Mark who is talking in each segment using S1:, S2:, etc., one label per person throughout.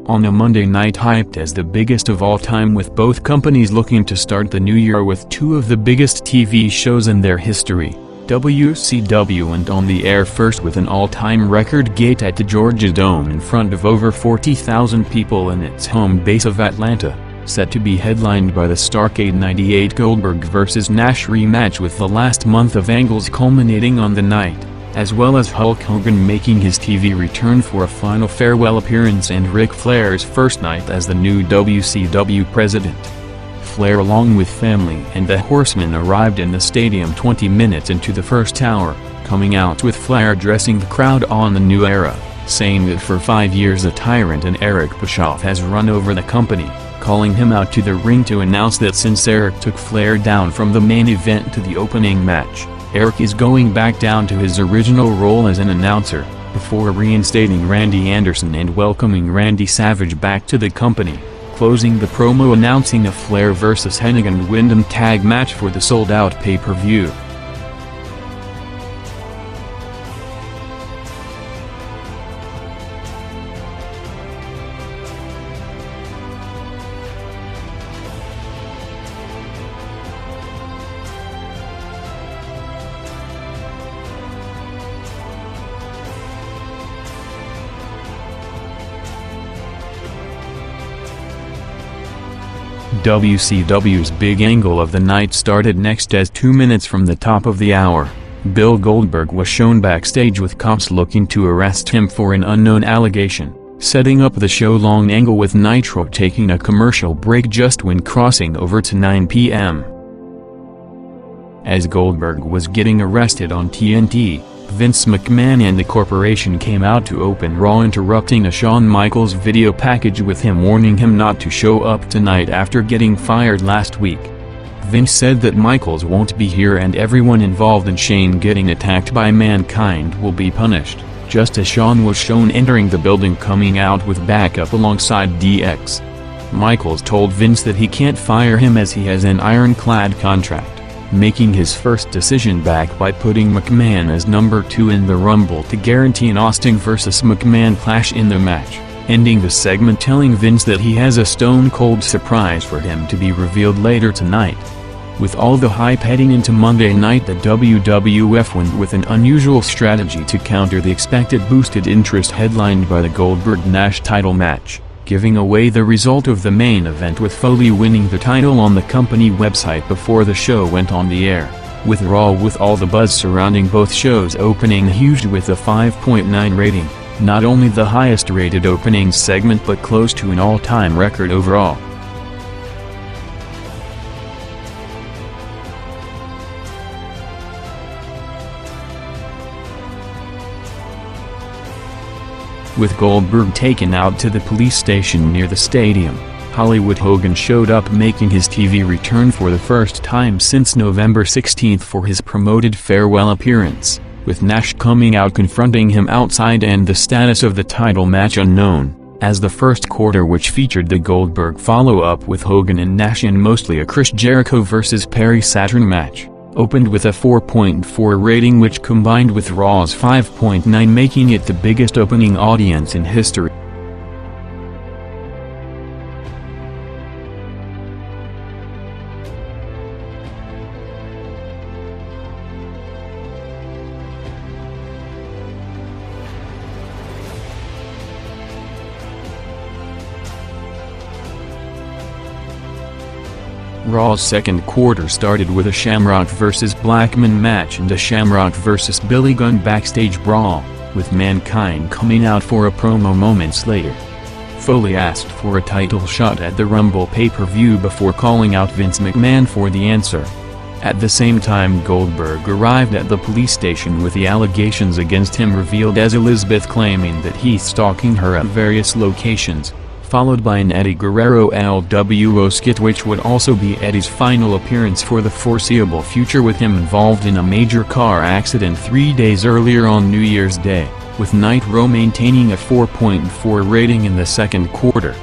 S1: on a Monday night hyped as the biggest of all time, with both companies looking to start the new year with two of the biggest TV shows in their history, WCW went on the air first with an all-time record gate at the Georgia Dome in front of over 40,000 people in its home base of Atlanta, set to be headlined by the Starrcade '98 Goldberg vs. Nash rematch, with the last month of angles culminating on the night, as well as Hulk Hogan making his TV return for a final farewell appearance and Ric Flair's first night as the new WCW president. Flair along with family and the Horsemen arrived in the stadium 20 minutes into the first hour, coming out with Flair addressing the crowd on the new era, saying that for 5 years a tyrant and Eric Bischoff has run over the company, calling him out to the ring to announce that since Eric took Flair down from the main event to the opening match, Eric is going back down to his original role as an announcer, before reinstating Randy Anderson and welcoming Randy Savage back to the company, closing the promo announcing a Flair vs. Hennigan Windham tag match for the sold-out pay-per-view. WCW's big angle of the night started next as 2 minutes from the top of the hour, Bill Goldberg was shown backstage with cops looking to arrest him for an unknown allegation, setting up the show-long angle with Nitro taking a commercial break just when crossing over to 9 p.m. As Goldberg was getting arrested on TNT, Vince McMahon and the corporation came out to open Raw, interrupting a Shawn Michaels video package with him warning him not to show up tonight after getting fired last week. Vince said that Michaels won't be here and everyone involved in Shane getting attacked by Mankind will be punished, just as Shawn was shown entering the building coming out with backup alongside DX. Michaels told Vince that he can't fire him as he has an ironclad contract, making his first decision back by putting McMahon as number 2 in the Rumble to guarantee an Austin vs. McMahon clash in the match, ending the segment telling Vince that he has a stone-cold surprise for him to be revealed later tonight. With all the hype heading into Monday night, the WWF went with an unusual strategy to counter the expected boosted interest, headlined by the Goldberg-Nash title match, giving away the result of the main event with Foley winning the title on the company website before the show went on the air, with Raw with all the buzz surrounding both shows opening huge with a 5.9 rating, not only the highest rated opening segment but close to an all-time record overall. With Goldberg taken out to the police station near the stadium, Hollywood Hogan showed up making his TV return for the first time since November 16 for his promoted farewell appearance, with Nash coming out confronting him outside and the status of the title match unknown, as the first quarter, which featured the Goldberg follow-up with Hogan and Nash in mostly a Chris Jericho vs. Perry Saturn match, opened with a 4.4 rating, which combined with Raw's 5.9 making it the biggest opening audience in history. Raw's second quarter started with a Shamrock vs. Blackman match and a Shamrock vs. Billy Gunn backstage brawl, with Mankind coming out for a promo moments later. Foley asked for a title shot at the Rumble pay-per-view before calling out Vince McMahon for the answer. At the same time, Goldberg arrived at the police station with the allegations against him revealed, as Elizabeth claiming that he's stalking her at various locations, followed by an Eddie Guerrero LWO skit, which would also be Eddie's final appearance for the foreseeable future, with him involved in a major car accident 3 days earlier on New Year's Day, with Nitro maintaining a 4.4 rating in the second quarter.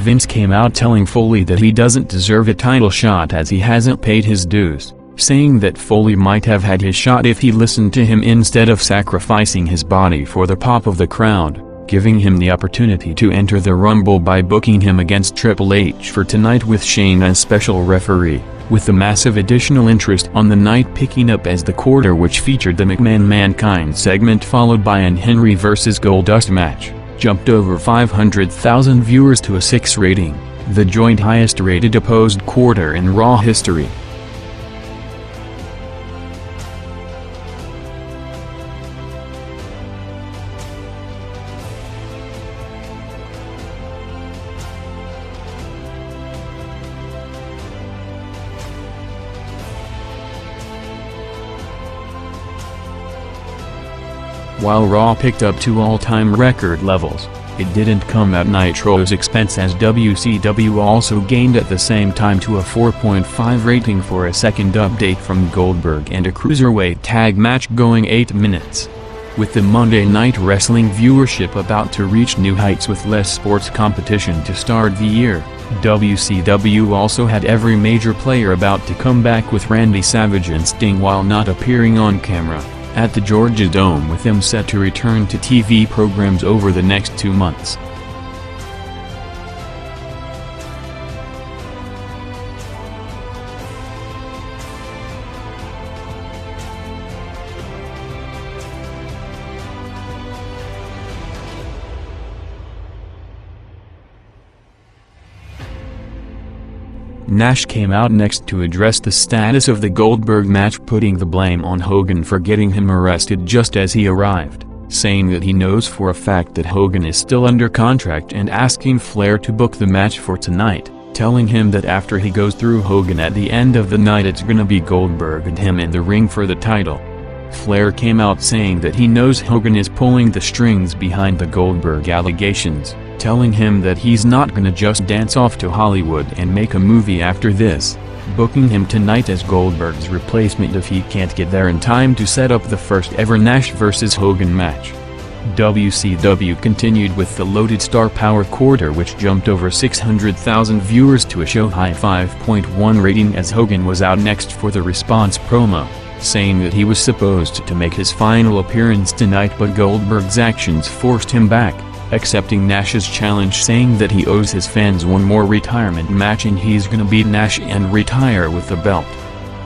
S1: Vince came out telling Foley that he doesn't deserve a title shot as he hasn't paid his dues, saying that Foley might have had his shot if he listened to him instead of sacrificing his body for the pop of the crowd, giving him the opportunity to enter the Rumble by booking him against Triple H for tonight with Shane as special referee, with the massive additional interest on the night picking up as the quarter which featured the McMahon-Mankind segment followed by an Henry vs. Goldust match, jumped over 500,000 viewers to a 6 rating, the joint highest rated opposed quarter in Raw history. While Raw picked up 2 all-time record levels, it didn't come at Nitro's expense as WCW also gained at the same time to a 4.5 rating for a second update from Goldberg and a Cruiserweight tag match going 8 minutes. With the Monday Night Wrestling viewership about to reach new heights with less sports competition to start the year, WCW also had every major player about to come back with Randy Savage and Sting while not appearing on camera at the Georgia Dome, with them set to return to TV programs over the next 2 months. Nash came out next to address the status of the Goldberg match, putting the blame on Hogan for getting him arrested just as he arrived, saying that he knows for a fact that Hogan is still under contract and asking Flair to book the match for tonight, telling him that after he goes through Hogan at the end of the night it's gonna be Goldberg and him in the ring for the title. Flair came out saying that he knows Hogan is pulling the strings behind the Goldberg allegations, telling him that he's not gonna just dance off to Hollywood and make a movie after this, booking him tonight as Goldberg's replacement if he can't get there in time to set up the first ever Nash vs. Hogan match. WCW continued with the loaded Star Power quarter which jumped over 600,000 viewers to a show-high 5.1 rating as Hogan was out next for the response promo, saying that he was supposed to make his final appearance tonight but Goldberg's actions forced him back, accepting Nash's challenge, saying that he owes his fans one more retirement match and he's gonna beat Nash and retire with the belt.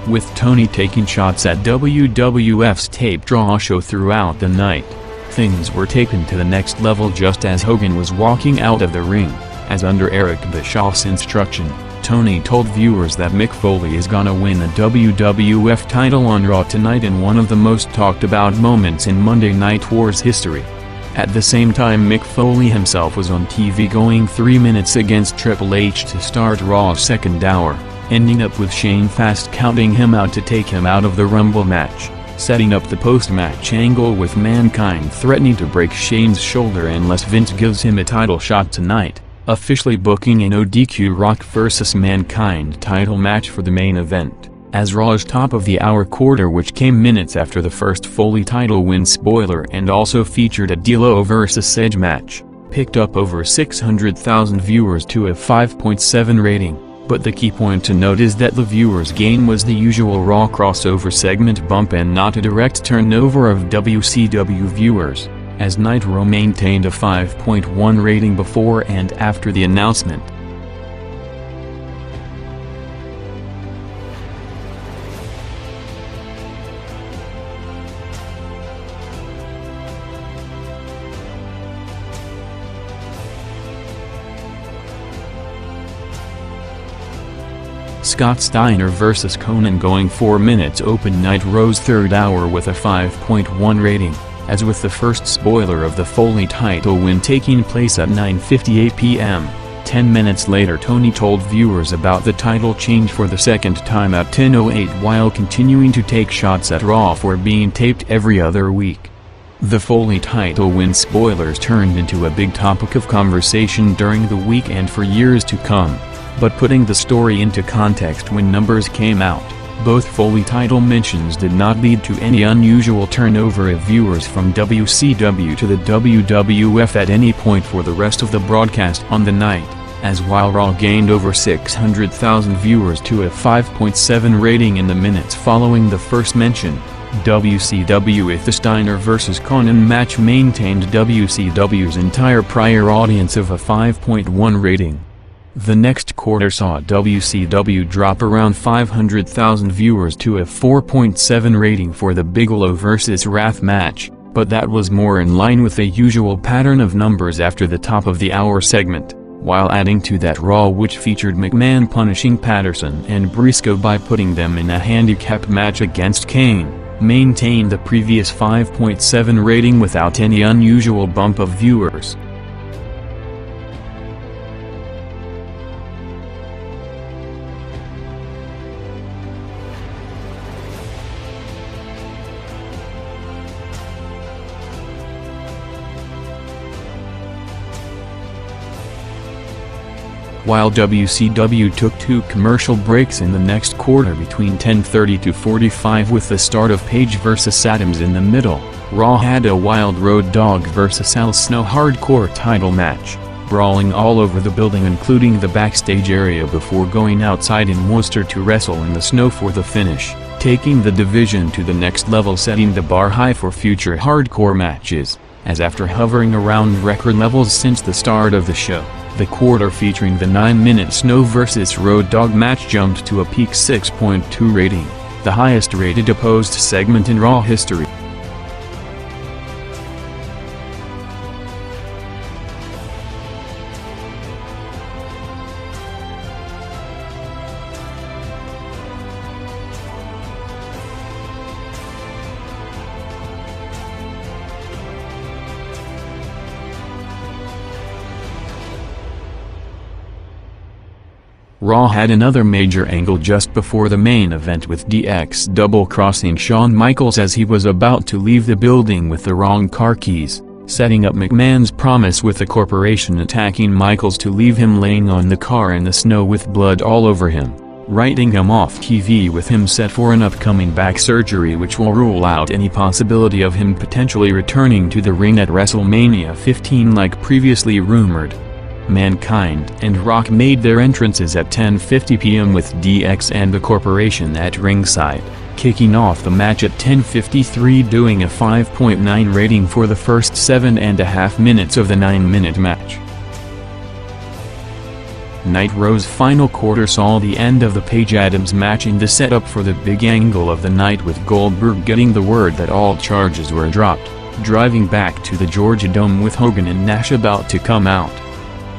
S1: With Tony taking shots at WWF's tape draw show throughout the night, things were taken to the next level just as Hogan was walking out of the ring, as under Eric Bischoff's instruction, Tony told viewers that Mick Foley is gonna win the WWF title on Raw tonight in one of the most talked about moments in Monday Night War's history. At the same time, Mick Foley himself was on TV going 3 minutes against Triple H to start Raw's second hour, ending up with Shane Fast counting him out to take him out of the Rumble match, setting up the post-match angle with Mankind threatening to break Shane's shoulder unless Vince gives him a title shot tonight, officially booking an ODQ Rock vs. Mankind title match for the main event, as Raw's top-of-the-hour quarter, which came minutes after the first Foley title win spoiler and also featured a D'Lo vs. Edge match, picked up over 600,000 viewers to a 5.7 rating, but the key point to note is that the viewers' gain was the usual Raw crossover segment bump and not a direct turnover of WCW viewers, as Nitro maintained a 5.1 rating before and after the announcement. Scott Steiner vs. Conan going 4 minutes opened Nitro's third hour with a 5.1 rating, as with the first spoiler of the Foley title win taking place at 9:58 p.m. 10 minutes later, Tony told viewers about the title change for the second time at 10:08 while continuing to take shots at Raw for being taped every other week. The Foley title win spoilers turned into a big topic of conversation during the week and for years to come. But putting the story into context, when numbers came out, both Foley title mentions did not lead to any unusual turnover of viewers from WCW to the WWF at any point for the rest of the broadcast on the night, as while Raw gained over 600,000 viewers to a 5.7 rating in the minutes following the first mention, WCW with the Steiner vs. Konnan match maintained WCW's entire prior audience of a 5.1 rating. The next quarter saw WCW drop around 500,000 viewers to a 4.7 rating for the Bigelow vs. Wrath match, but that was more in line with the usual pattern of numbers after the top of the hour segment, while adding to that Raw, which featured McMahon punishing Patterson and Briscoe by putting them in a handicap match against Kane, maintained the previous 5.7 rating without any unusual bump of viewers. While WCW took 2 commercial breaks in the next quarter between 10:30 to 45 with the start of Page vs. Adams in the middle, Raw had a Wild Road Dogg vs. Al Snow hardcore title match, brawling all over the building including the backstage area before going outside in Worcester to wrestle in the snow for the finish, taking the division to the next level, setting the bar high for future hardcore matches, as after hovering around record levels since the start of the show, the quarter featuring the 9-minute Snow vs. Road Dogg match jumped to a peak 6.2 rating, the highest rated opposed segment in Raw history. Raw had another major angle just before the main event with DX double-crossing Shawn Michaels as he was about to leave the building with the wrong car keys, setting up McMahon's promise with the corporation attacking Michaels to leave him laying on the car in the snow with blood all over him, writing him off TV with him set for an upcoming back surgery which will rule out any possibility of him potentially returning to the ring at WrestleMania 15 like previously rumored. Mankind and Rock made their entrances at 10:50 p.m. with DX and the corporation at ringside, kicking off the match at 10:53, doing a 5.9 rating for the first 7.5 minutes of the 9-minute match. Nitro's final quarter saw the end of the Page-Adams match in the setup for the big angle of the night, with Goldberg getting the word that all charges were dropped, driving back to the Georgia Dome with Hogan and Nash about to come out.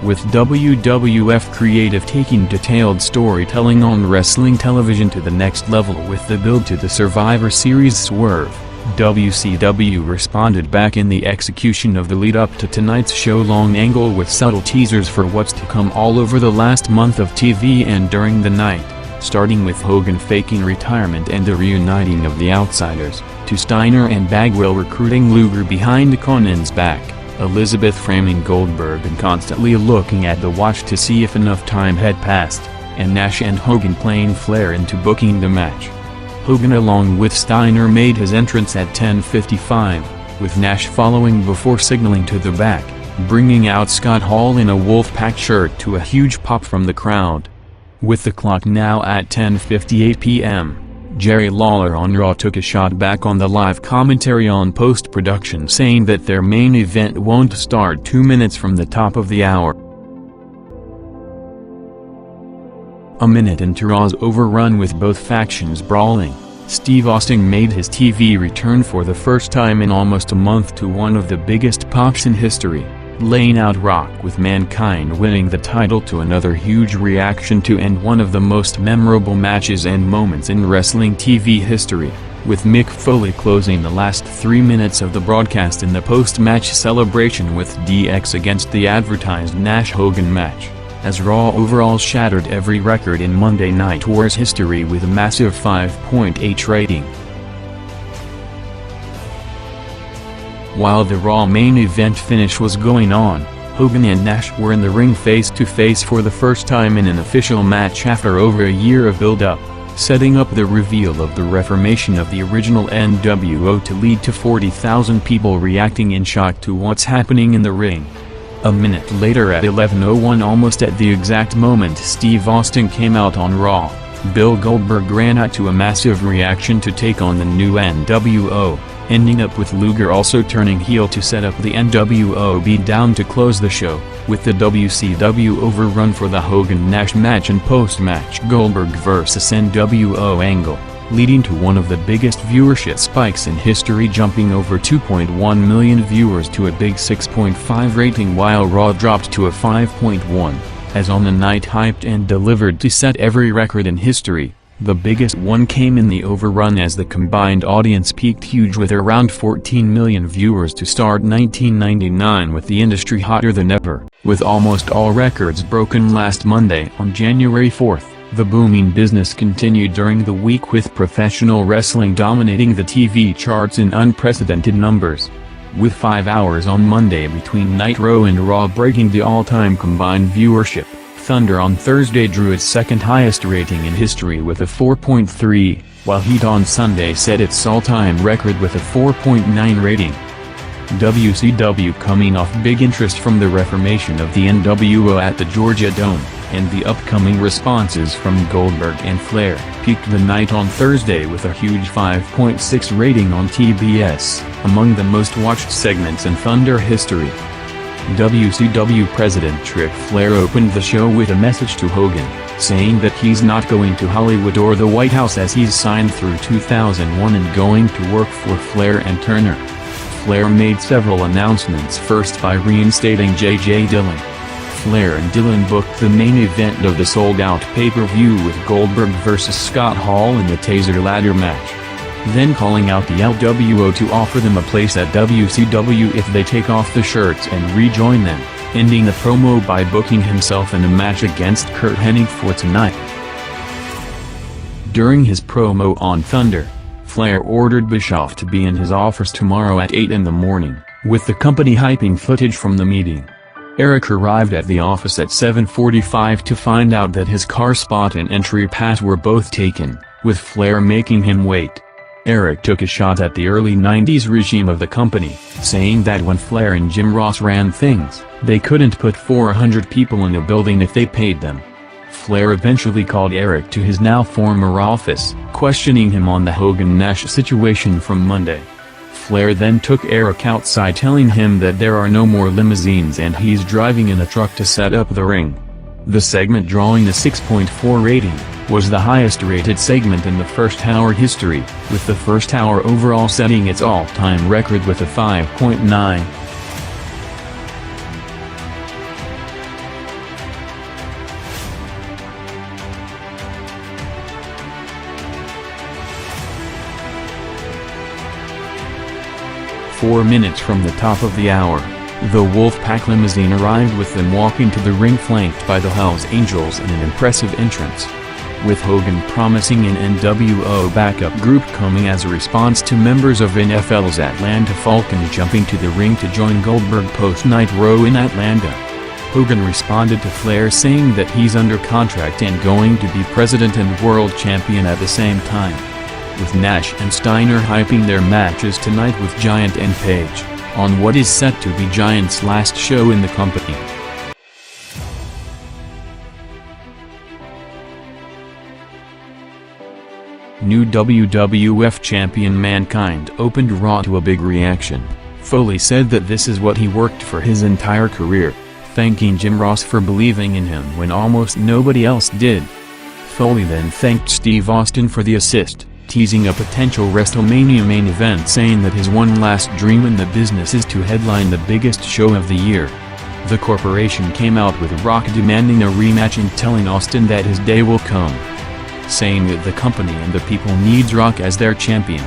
S1: With WWF Creative taking detailed storytelling on wrestling television to the next level with the build to the Survivor Series swerve, WCW responded back in the execution of the lead-up to tonight's show-long angle with subtle teasers for what's to come all over the last month of TV and during the night, starting with Hogan faking retirement and the reuniting of the Outsiders, to Steiner and Bagwell recruiting Luger behind Connan's back, Elizabeth framing Goldberg and constantly looking at the watch to see if enough time had passed, and Nash and Hogan playing Flair into booking the match. Hogan along with Steiner made his entrance at 10:55, with Nash following before signaling to the back, bringing out Scott Hall in a Wolfpack shirt to a huge pop from the crowd. With the clock now at 10:58 p.m., Jerry Lawler on Raw took a shot back on the live commentary on post-production, saying that their main event won't start 2 minutes from the top of the hour. A minute into Raw's overrun with both factions brawling, Steve Austin made his TV return for the first time in almost a month to one of the biggest pops in history, laying out Rock with Mankind winning the title to another huge reaction to and one of the most memorable matches and moments in wrestling TV history, with Mick Foley closing the last 3 minutes of the broadcast in the post-match celebration with DX against the advertised Nash-Hogan match, as Raw overall shattered every record in Monday Night War's history with a massive 5.8 rating. While the Raw main event finish was going on, Hogan and Nash were in the ring face-to-face for the first time in an official match after over a year of build-up, setting up the reveal of the reformation of the original NWO to lead to 40,000 people reacting in shock to what's happening in the ring. A minute later at 11:01, almost at the exact moment Steve Austin came out on Raw, Bill Goldberg ran out to a massive reaction to take on the new NWO, ending up with Luger also turning heel to set up the NWO beatdown to close the show, with the WCW overrun for the Hogan-Nash match and post-match Goldberg vs NWO angle, leading to one of the biggest viewership spikes in history, jumping over 2.1 million viewers to a big 6.5 rating, while Raw dropped to a 5.1, as on the night hyped and delivered to set every record in history. The biggest one came in the overrun as the combined audience peaked huge with around 14 million viewers to start 1999, with the industry hotter than ever. With almost all records broken last Monday on January 4th, the booming business continued during the week, with professional wrestling dominating the TV charts in unprecedented numbers. With 5 hours on Monday between Nitro and Raw breaking the all-time combined viewership, Thunder on Thursday drew its second highest rating in history with a 4.3, while Heat on Sunday set its all-time record with a 4.9 rating. WCW, coming off big interest from the reformation of the NWO at the Georgia Dome, and the upcoming responses from Goldberg and Flair, peaked the night on Thursday with a huge 5.6 rating on TBS, among the most watched segments in Thunder history. WCW President Ric Flair opened the show with a message to Hogan, saying that he's not going to Hollywood or the White House as he's signed through 2001 and going to work for Flair and Turner. Flair made several announcements, first by reinstating J.J. Dillon. Flair and Dillon booked the main event of the sold-out pay-per-view with Goldberg vs. Scott Hall in the Taser ladder match, then calling out the LWO to offer them a place at WCW if they take off the shirts and rejoin them, ending the promo by booking himself in a match against Curt Hennig for tonight. During his promo on Thunder, Flair ordered Bischoff to be in his office tomorrow at 8 in the morning, with the company hyping footage from the meeting. Eric arrived at the office at 7:45 to find out that his car spot and entry pass were both taken, with Flair making him wait. Eric took a shot at the early 90s regime of the company, saying that when Flair and Jim Ross ran things, they couldn't put 400 people in a building if they paid them. Flair eventually called Eric to his now former office, questioning him on the Hogan-Nash situation from Monday. Flair then took Eric outside, telling him that there are no more limousines and he's driving in a truck to set up the ring. The segment, drawing a 6.4 rating, was the highest rated segment in the first hour history, with the first hour overall setting its all-time record with a 5.9. "4 minutes from the top of the hour, the Wolfpack limousine arrived, with them walking to the ring flanked by the Hells Angels in an impressive entrance, with Hogan promising an NWO backup group coming as a response to members of NFL's Atlanta Falcons jumping to the ring to join Goldberg post-Nitro in Atlanta. Hogan responded to Flair saying that he's under contract and going to be president and world champion at the same time, with Nash and Steiner hyping their matches tonight with Giant and Page, on what is set to be Giant's last show in the company. New WWF champion Mankind opened Raw to a big reaction. Foley said that this is what he worked for his entire career, thanking Jim Ross for believing in him when almost nobody else did. Foley then thanked Steve Austin for the assist, teasing a potential WrestleMania main event, saying that his one last dream in the business is to headline the biggest show of the year. The corporation came out with Rock demanding a rematch and telling Austin that his day will come, saying that the company and the people needs Rock as their champion,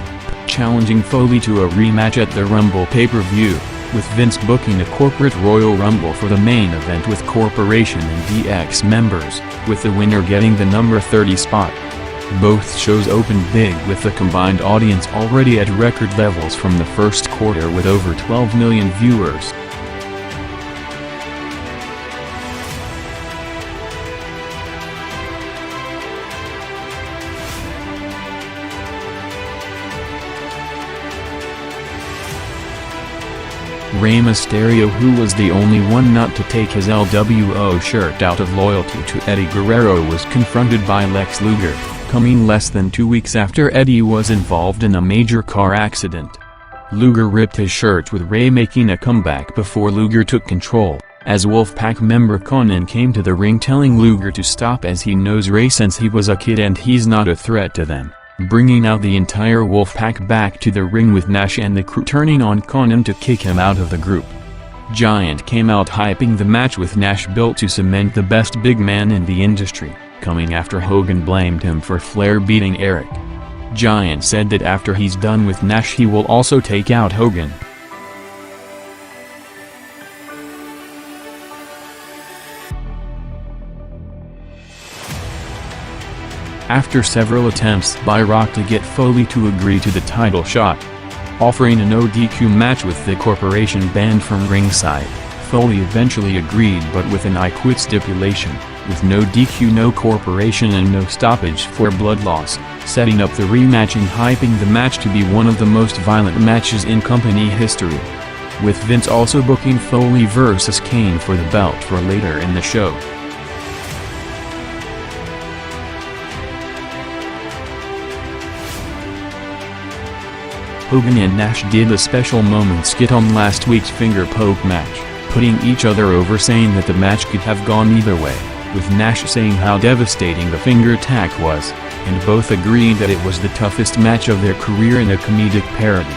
S1: challenging Foley to a rematch at the Rumble pay-per-view, with Vince booking a corporate Royal Rumble for the main event with corporation and DX members, with the winner getting the number 30 spot. Both shows opened big, with the combined audience already at record levels from the first quarter with over 12 million viewers. Rey Mysterio, who was the only one not to take his LWO shirt out of loyalty to Eddie Guerrero, was confronted by Lex Luger, coming less than 2 weeks after Eddie was involved in a major car accident. Luger ripped his shirt with Rey making a comeback before Luger took control, as Wolfpack member Konnan came to the ring telling Luger to stop as he knows Rey since he was a kid and he's not a threat to them, bringing out the entire Wolfpack back to the ring with Nash and the crew turning on Konnan to kick him out of the group. Giant came out hyping the match with Nash built to cement the best big man in the industry, coming after Hogan blamed him for Flair beating Eric. Giant said that after he's done with Nash he will also take out Hogan. After several attempts by Rock to get Foley to agree to the title shot, offering a no DQ match with the corporation banned from ringside, Foley eventually agreed, but with an I quit stipulation, with no DQ, no corporation and no stoppage for blood loss, setting up the rematch and hyping the match to be one of the most violent matches in company history, with Vince also booking Foley vs. Kane for the belt for later in the show. Hogan and Nash did a special moment skit on last week's finger poke match, putting each other over, saying that the match could have gone either way, with Nash saying how devastating the finger attack was, and both agreed that it was the toughest match of their career in a comedic parody.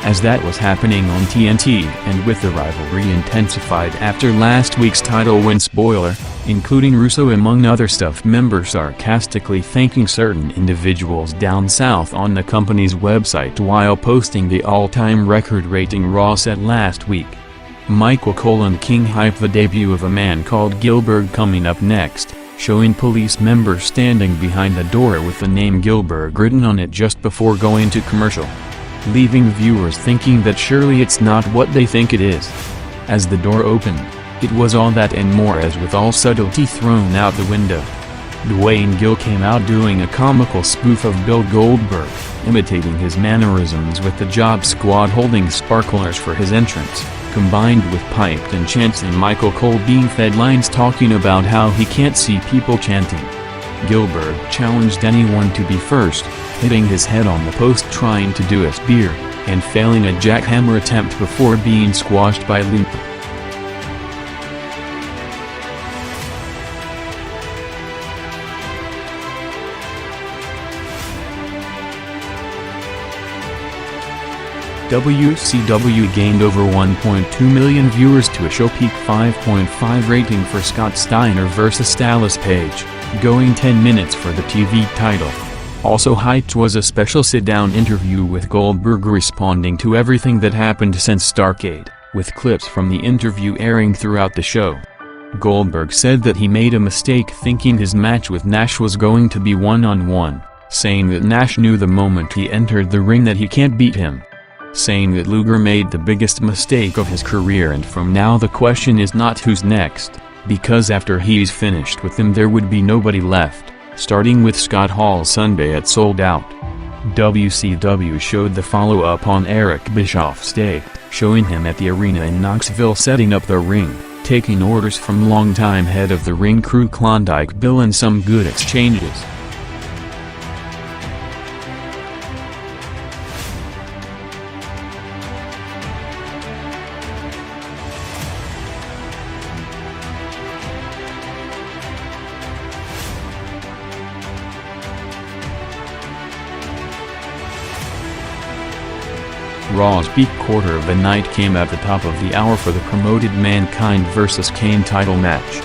S1: As that was happening on TNT and with the rivalry intensified after last week's title win spoiler, including Russo among other stuff members sarcastically thanking certain individuals down south on the company's website while posting the all-time record rating Raw set last week. Michael Cole and King hype the debut of a man called Gillberg coming up next, showing police members standing behind a door with the name Gillberg written on it just before going to commercial, leaving viewers thinking that surely it's not what they think it is. As the door opened, it was all that and more, as with all subtlety thrown out the window. Dwayne Gill came out doing a comical spoof of Bill Goldberg, imitating his mannerisms with the Job Squad holding sparklers for his entrance, combined with piped and chants and Michael Cole being fed lines talking about how he can't see people chanting. Gillberg challenged anyone to be first, hitting his head on the post trying to do a spear, and failing a jackhammer attempt before being squashed by Loop. WCW gained over 1.2 million viewers to a show peak 5.5 rating for Scott Steiner vs. Dallas Page, going 10 minutes for the TV title. Also hyped was a special sit-down interview with Goldberg responding to everything that happened since Starrcade, with clips from the interview airing throughout the show. Goldberg said that he made a mistake thinking his match with Nash was going to be one-on-one, saying that Nash knew the moment he entered the ring that he can't beat him, saying that Luger made the biggest mistake of his career and from now the question is not who's next, because after he's finished with him there would be nobody left, starting with Scott Hall Sunday at Sold Out. WCW showed the follow-up on Eric Bischoff's day, showing him at the arena in Knoxville setting up the ring, taking orders from longtime head of the ring crew Klondike Bill and some good exchanges. Raw's peak quarter of the night came at the top of the hour for the promoted Mankind vs. Kane title match.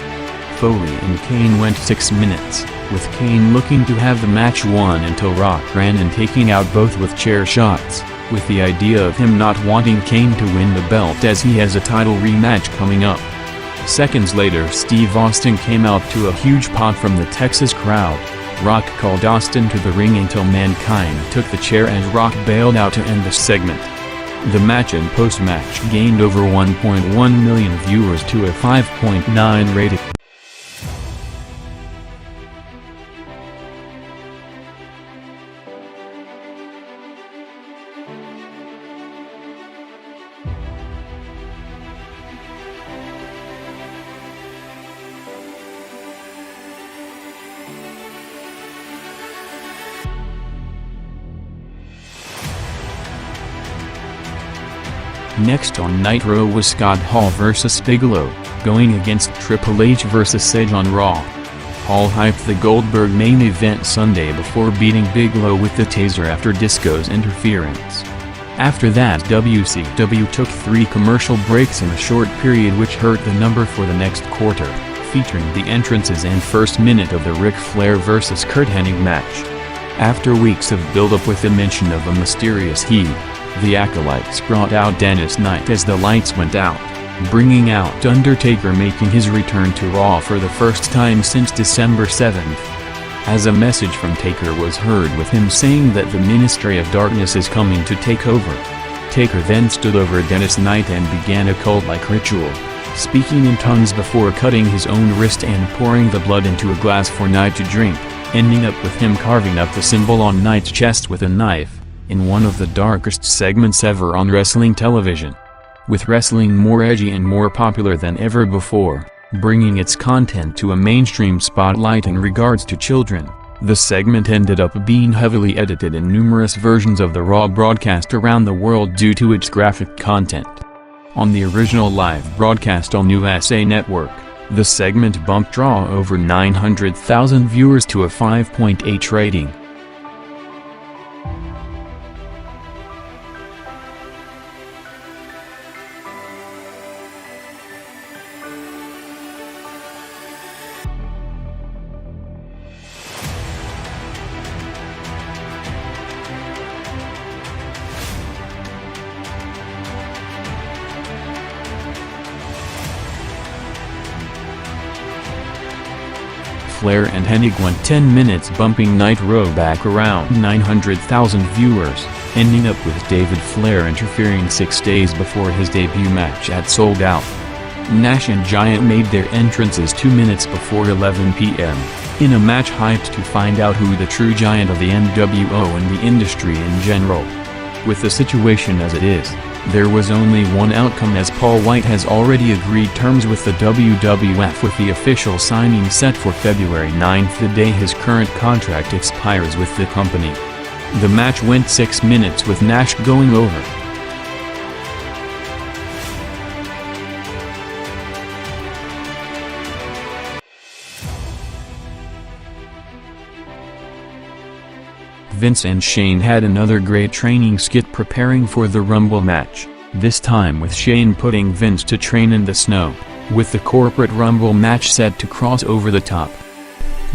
S1: Foley and Kane went 6 minutes, with Kane looking to have the match won until Rock ran in taking out both with chair shots, with the idea of him not wanting Kane to win the belt as he has a title rematch coming up. Seconds later Steve Austin came out to a huge pop from the Texas crowd. Rock called Austin to the ring until Mankind took the chair as Rock bailed out to end the segment. The match and post-match gained over 1.1 million viewers to a 5.9 rating. Next on Nitro was Scott Hall vs Bigelow, going against Triple H vs Edge on Raw. Hall hyped the Goldberg main event Sunday before beating Bigelow with the taser after Disco's interference. After that, WCW took 3 commercial breaks in a short period, which hurt the number for the next quarter, featuring the entrances and first minute of the Ric Flair vs Curt Hennig match. After weeks of build-up with the mention of a mysterious heat, the Acolytes brought out Dennis Knight as the lights went out, bringing out Undertaker, making his return to Raw for the first time since December 7th. As a message from Taker was heard, with him saying that the Ministry of Darkness is coming to take over. Taker then stood over Dennis Knight and began a cult-like ritual, speaking in tongues before cutting his own wrist and pouring the blood into a glass for Knight to drink, ending up with him carving up the symbol on Knight's chest with a knife, in one of the darkest segments ever on wrestling television. With wrestling more edgy and more popular than ever before, bringing its content to a mainstream spotlight in regards to children, the segment ended up being heavily edited in numerous versions of the Raw broadcast around the world due to its graphic content. On the original live broadcast on USA Network, the segment bumped draw over 900,000 viewers to a 5.8 rating. Flair and Hennig went 10 minutes, bumping Nitro back around 900,000 viewers, ending up with David Flair interfering 6 days before his debut match at Sold Out. Nash and Giant made their entrances 2 minutes before 11 p.m., in a match hyped to find out who the true giant of the NWO and the industry in general. With the situation as it is, there was only one outcome, as Paul White has already agreed terms with the WWF, with the official signing set for February 9th, the day his current contract expires with the company. The match went 6 minutes with Nash going over. Vince and Shane had another great training skit preparing for the Rumble match, this time with Shane putting Vince to train in the snow, with the corporate Rumble match set to cross over the top.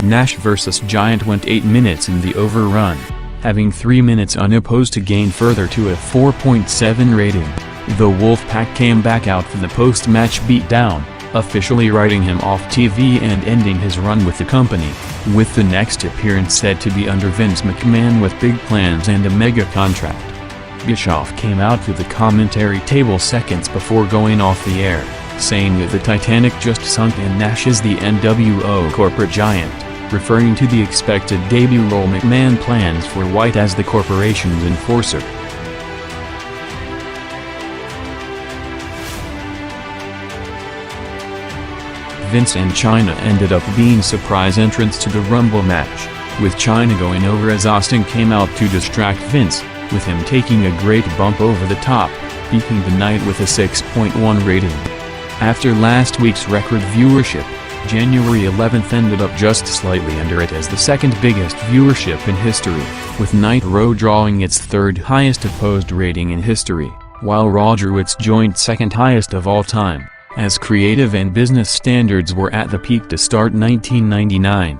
S1: Nash vs Giant went 8 minutes in the overrun, having 3 minutes unopposed to gain further to a 4.7 rating. The Wolfpack came back out for the post-match beatdown, officially writing him off TV and ending his run with the company, with the next appearance said to be under Vince McMahon with big plans and a mega contract. Bischoff came out to the commentary table seconds before going off the air, saying that the Titanic just sunk and Nash is the NWO corporate giant, referring to the expected debut role McMahon plans for White as the corporation's enforcer. Vince and Chyna ended up being surprise entrants to the Rumble match, with Chyna going over as Austin came out to distract Vince, with him taking a great bump over the top, beating the Night with a 6.1 rating. After last week's record viewership, January 11th ended up just slightly under it as the second biggest viewership in history, with Nitro drawing its third highest opposed rating in history, while Raw drew its joint second highest of all time, as creative and business standards were at the peak to start 1999.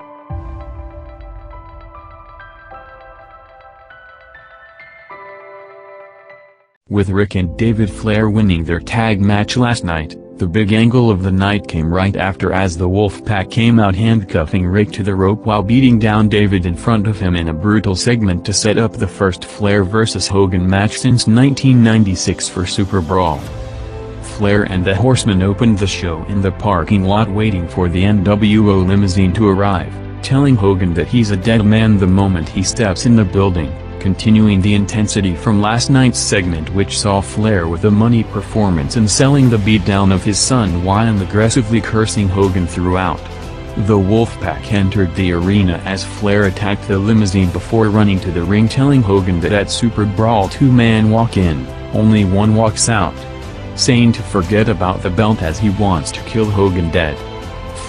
S1: With Rick and David Flair winning their tag match last night, the big angle of the night came right after, as the Wolfpack came out handcuffing Rick to the rope while beating down David in front of him in a brutal segment to set up the first Flair vs Hogan match since 1996 for Super Brawl. Flair and the Horsemen opened the show in the parking lot waiting for the NWO limousine to arrive, telling Hogan that he's a dead man the moment he steps in the building, continuing the intensity from last night's segment, which saw Flair with a money performance and selling the beatdown of his son while aggressively cursing Hogan throughout. The Wolfpack entered the arena as Flair attacked the limousine before running to the ring, telling Hogan that at Super Brawl 2-man walk in, only one walks out. saying to forget about the belt as he wants to kill Hogan dead.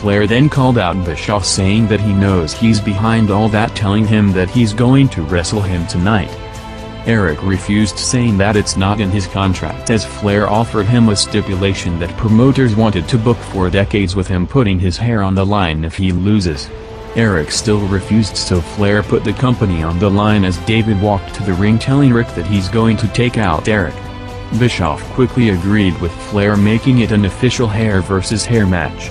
S1: Flair then called out Bischoff, saying that he knows he's behind all that, telling him that he's going to wrestle him tonight. Eric refused, saying that it's not in his contract, as Flair offered him a stipulation that promoters wanted to book for decades, with him putting his hair on the line if he loses. Eric still refused, so Flair put the company on the line as David walked to the ring, telling Rick that he's going to take out Eric. Bischoff quickly agreed with Flair, making it an official hair versus hair match.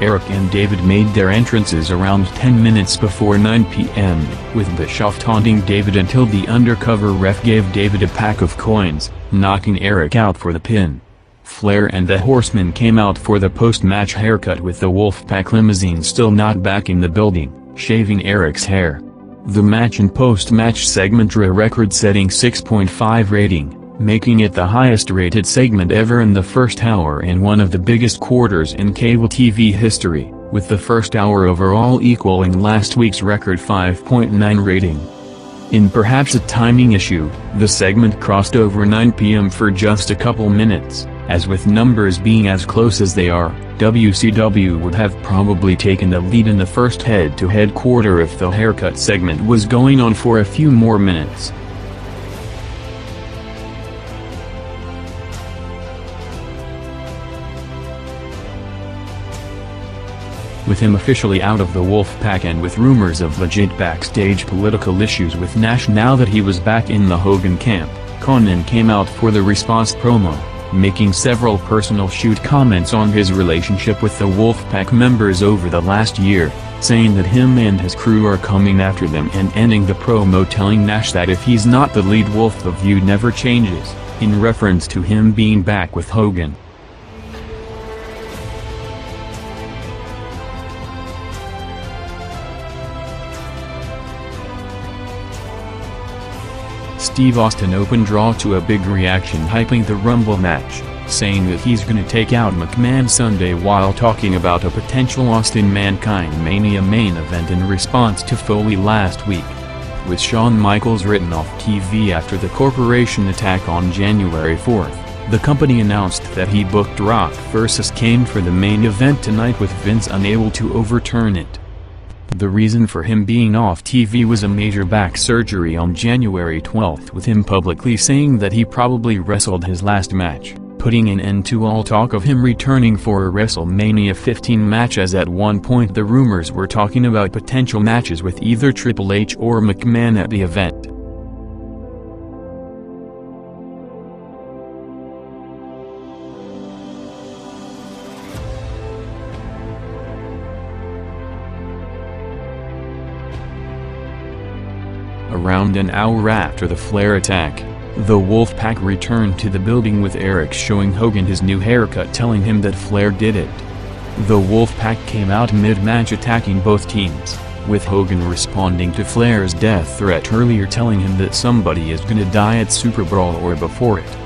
S1: Eric and David made their entrances around 10 minutes before 9 p.m., with Bischoff taunting David until the undercover ref gave David a pack of coins, knocking Eric out for the pin. Flair and the Horsemen came out for the post-match haircut, with the Wolfpack limousine still not back in the building, shaving Eric's hair. The match and post-match segment drew a record-setting 6.5 rating, making it the highest-rated segment ever in the first hour and one of the biggest quarters in cable TV history, with the first hour overall equaling last week's record 5.9 rating. In perhaps a timing issue, the segment crossed over 9 p.m. for just a couple minutes, as with numbers being as close as they are, WCW would have probably taken the lead in the first head-to-head quarter if the haircut segment was going on for a few more minutes. With him officially out of the Wolfpack and with rumors of legit backstage political issues with Nash now that he was back in the Hogan camp, Konnan came out for the response promo, making several personal shoot comments on his relationship with the Wolfpack members over the last year, saying that him and his crew are coming after them, and ending the promo telling Nash that if he's not the lead wolf, the view never changes, in reference to him being back with Hogan. Steve Austin opened draw to a big reaction, hyping the Rumble match, saying that he's gonna take out McMahon Sunday while talking about a potential Austin Mankind Mania main event in response to Foley last week. With Shawn Michaels written off TV after the corporation attack on January 4th, the company announced that he booked Rock vs. Kane for the main event tonight, with Vince unable to overturn it. The reason for him being off TV was a major back surgery on January 12th, with him publicly saying that he probably wrestled his last match, putting an end to all talk of him returning for a WrestleMania 15 match, as at one point the rumors were talking about potential matches with either Triple H or McMahon at the event. Around an hour after the Flair attack, the Wolfpack returned to the building, with Eric showing Hogan his new haircut, telling him that Flair did it. The Wolfpack came out mid-match attacking both teams, with Hogan responding to Flair's death threat earlier, telling him that somebody is gonna die at Super Brawl or before it.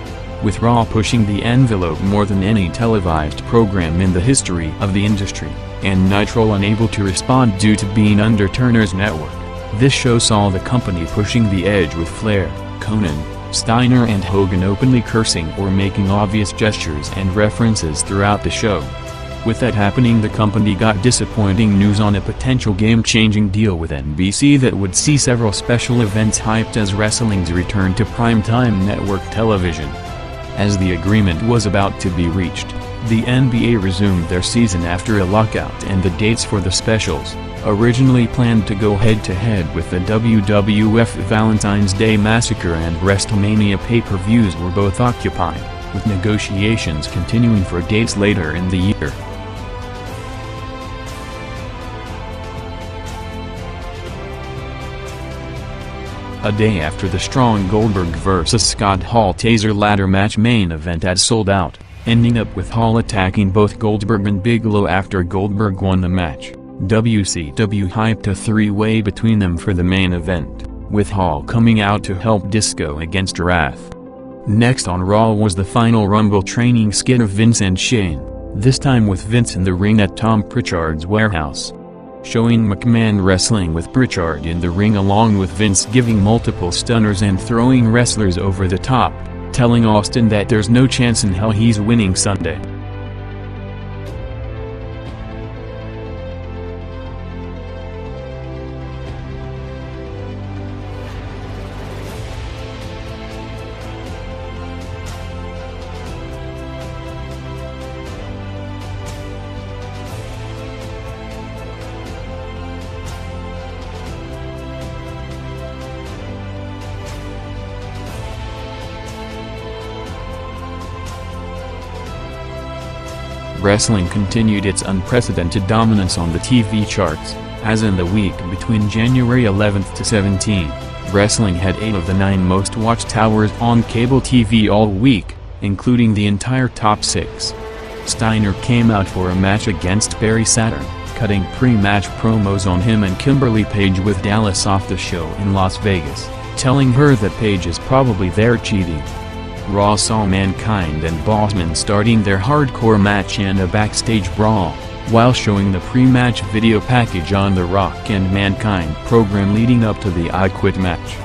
S1: With Raw pushing the envelope more than any televised program in the history of the industry, and Nitro unable to respond due to being under Turner's network, this show saw the company pushing the edge, with Flair, Konnan, Steiner and Hogan openly cursing or making obvious gestures and references throughout the show. With that happening, the company got disappointing news on a potential game-changing deal with NBC that would see several special events hyped as wrestling's return to primetime network television. As the agreement was about to be reached, the NBA resumed their season after a lockout, and the dates for the specials, originally planned to go head-to-head with the WWF Valentine's Day Massacre and WrestleMania pay-per-views, were both occupied, with negotiations continuing for dates later in the year. A day after the strong Goldberg vs. Scott Hall Taser ladder match main event had sold out, ending up with Hall attacking both Goldberg and Bigelow after Goldberg won the match, WCW hyped a three-way between them for the main event, with Hall coming out to help Disco against Wrath. Next on Raw was the final Rumble training skit of Vince and Shane, this time with Vince in the ring at Tom Pritchard's warehouse. Showing McMahon wrestling with Pritchard in the ring along with Vince giving multiple stunners and throwing wrestlers over the top, telling Austin that there's no chance in hell he's winning Sunday. Wrestling continued its unprecedented dominance on the TV charts, as in the week between January 11th to 17, wrestling had 8 of the 9 most watched hours on cable TV all week, including the entire top 6. Steiner came out for a match against Barry Saturn, cutting pre-match promos on him and Kimberly Page with Dallas off the show in Las Vegas, telling her that Page is probably there cheating. Raw saw Mankind and Bossman starting their hardcore match and a backstage brawl, while showing the pre-match video package on The Rock and Mankind program leading up to the I Quit match.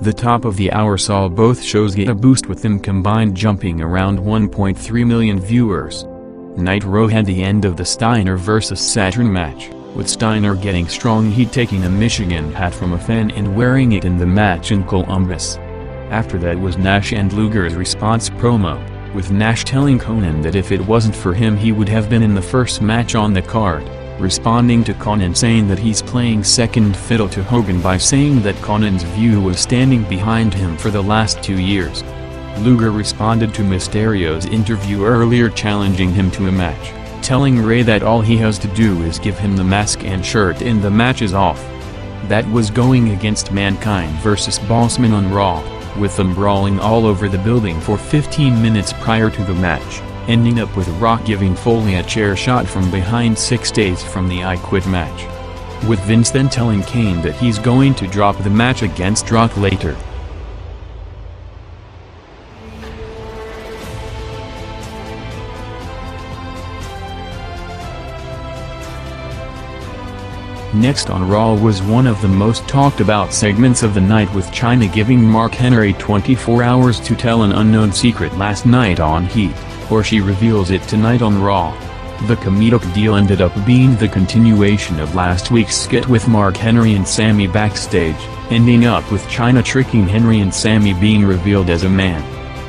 S1: The top of the hour saw both shows get a boost with them combined jumping around 1.3 million viewers. Nitro had the end of the Steiner vs. Saturn match, with Steiner getting strong heat taking a Michigan hat from a fan and wearing it in the match in Columbus. After that was Nash and Luger's response promo, with Nash telling Conan that if it wasn't for him he would have been in the first match on the card, responding to Conan saying that he's playing second fiddle to Hogan by saying that Conan's view was standing behind him for the last 2 years. Luger responded to Mysterio's interview earlier challenging him to a match, telling Ray that all he has to do is give him the mask and shirt and the match is off. That was going against Mankind vs. Bossman on Raw, with them brawling all over the building for 15 minutes prior to the match, ending up with Rock giving Foley a chair shot from behind 6 days from the I Quit match. With Vince then telling Kane that he's going to drop the match against Rock later. Next on Raw was one of the most talked about segments of the night with Chyna giving Mark Henry 24 hours to tell an unknown secret last night on Heat, or she reveals it tonight on Raw. The comedic deal ended up being the continuation of last week's skit with Mark Henry and Sammy backstage, ending up with Chyna tricking Henry and Sammy being revealed as a man.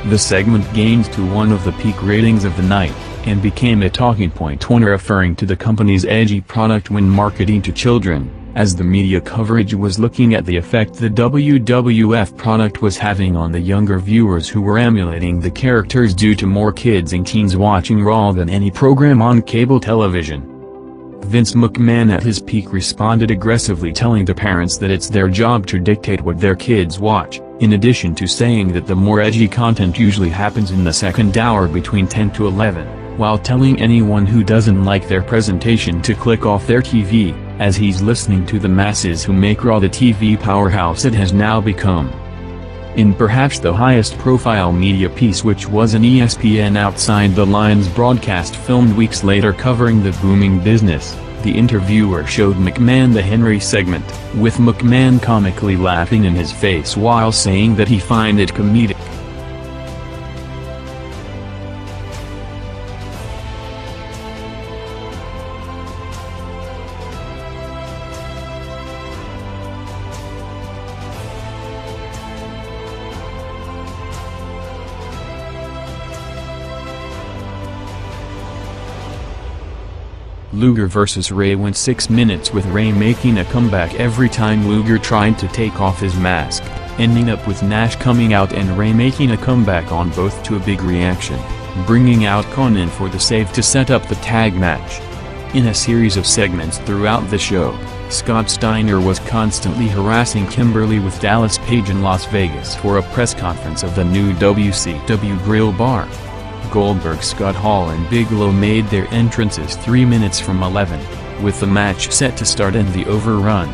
S1: The segment gained to one of the peak ratings of the night, and became a talking point when referring to the company's edgy product when marketing to children, as the media coverage was looking at the effect the WWF product was having on the younger viewers who were emulating the characters due to more kids and teens watching Raw than any program on cable television. Vince McMahon at his peak responded aggressively telling the parents that it's their job to dictate what their kids watch, in addition to saying that the more edgy content usually happens in the second hour between 10 to 11, while telling anyone who doesn't like their presentation to click off their TV, as he's listening to the masses who make Raw the TV powerhouse it has now become. In perhaps the highest profile media piece, which was an ESPN Outside the Lines broadcast filmed weeks later covering the booming business, the interviewer showed McMahon the Henry segment, with McMahon comically laughing in his face while saying that he find it comedic. Luger vs. Ray went 6 minutes with Ray making a comeback every time Luger tried to take off his mask, ending up with Nash coming out and Ray making a comeback on both to a big reaction, bringing out Conan for the save to set up the tag match. In a series of segments throughout the show, Scott Steiner was constantly harassing Kimberly with Dallas Page in Las Vegas for a press conference of the new WCW Grill Bar. Goldberg, Scott Hall and Bigelow made their entrances 3 minutes from 11, with the match set to start and the overrun.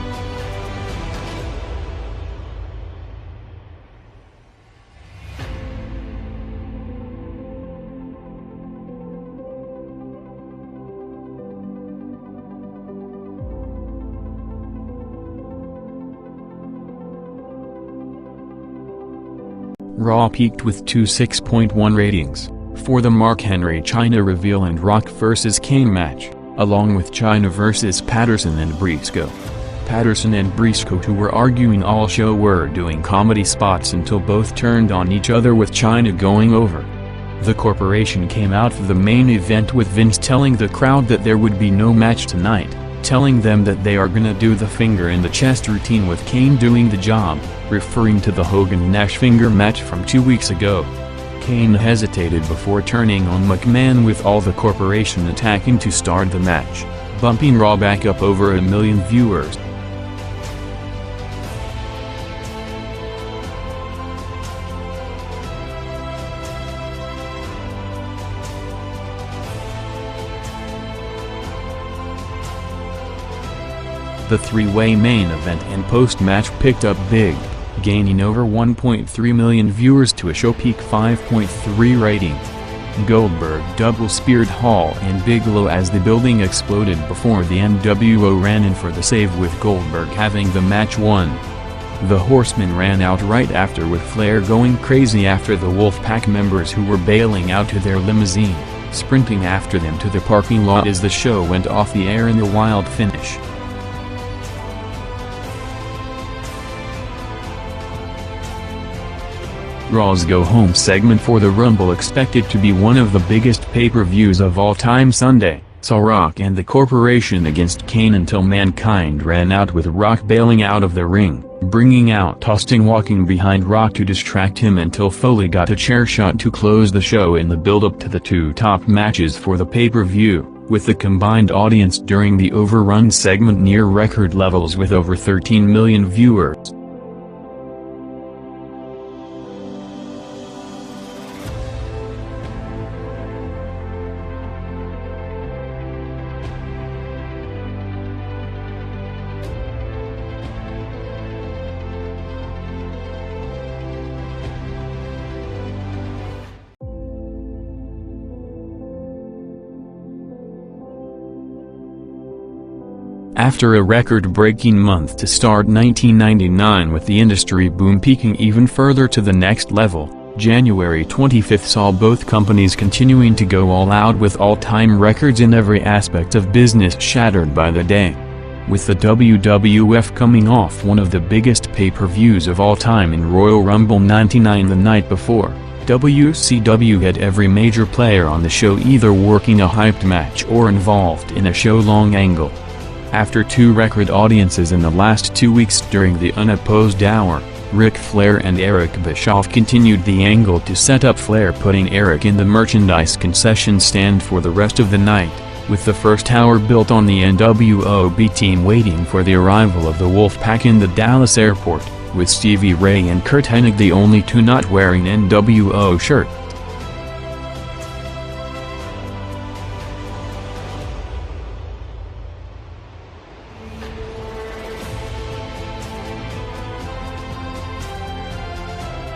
S1: Raw peaked with two 6.1 ratings, for the Mark Henry Chyna reveal and Rock vs. Kane match, along with Chyna vs. Patterson and Briscoe. Patterson and Briscoe, who were arguing all show, were doing comedy spots until both turned on each other, with Chyna going over. The corporation came out for the main event with Vince telling the crowd that there would be no match tonight, telling them that they are gonna do the finger in the chest routine with Kane doing the job, referring to the Hogan-Nash finger match from 2 weeks ago. Kane hesitated before turning on McMahon, with all the corporation attacking to start the match, bumping Raw back up over 1 million viewers. The three-way main event and post-match picked up big, gaining over 1.3 million viewers to a show peak 5.3 rating. Goldberg double-speared Hall and Bigelow as the building exploded before the NWO ran in for the save, with Goldberg having the match won. The Horsemen ran out right after, with Flair going crazy after the Wolfpack members, who were bailing out to their limousine, sprinting after them to the parking lot as the show went off the air in a wild finish. Raw's Go Home segment for the Rumble, expected to be one of the biggest pay-per-views of all time Sunday, saw Rock and the corporation against Kane until Mankind ran out, with Rock bailing out of the ring, bringing out Austin walking behind Rock to distract him until Foley got a chair shot to close the show in the build-up to the two top matches for the pay-per-view, with the combined audience during the overrun segment near record levels with over 13 million viewers. After a record-breaking month to start 1999, with the industry boom peaking even further to the next level, January 25 saw both companies continuing to go all out, with all-time records in every aspect of business shattered by the day. With the WWF coming off one of the biggest pay-per-views of all time in Royal Rumble 99 the night before, WCW had every major player on the show either working a hyped match or involved in a show-long angle. After two record audiences in the last 2 weeks during the unopposed hour, Ric Flair and Eric Bischoff continued the angle to set up Flair putting Eric in the merchandise concession stand for the rest of the night, with the first hour built on the NWO B team waiting for the arrival of the Wolfpack in the Dallas airport, with Stevie Ray and Curt Hennig the only two not wearing NWO shirts.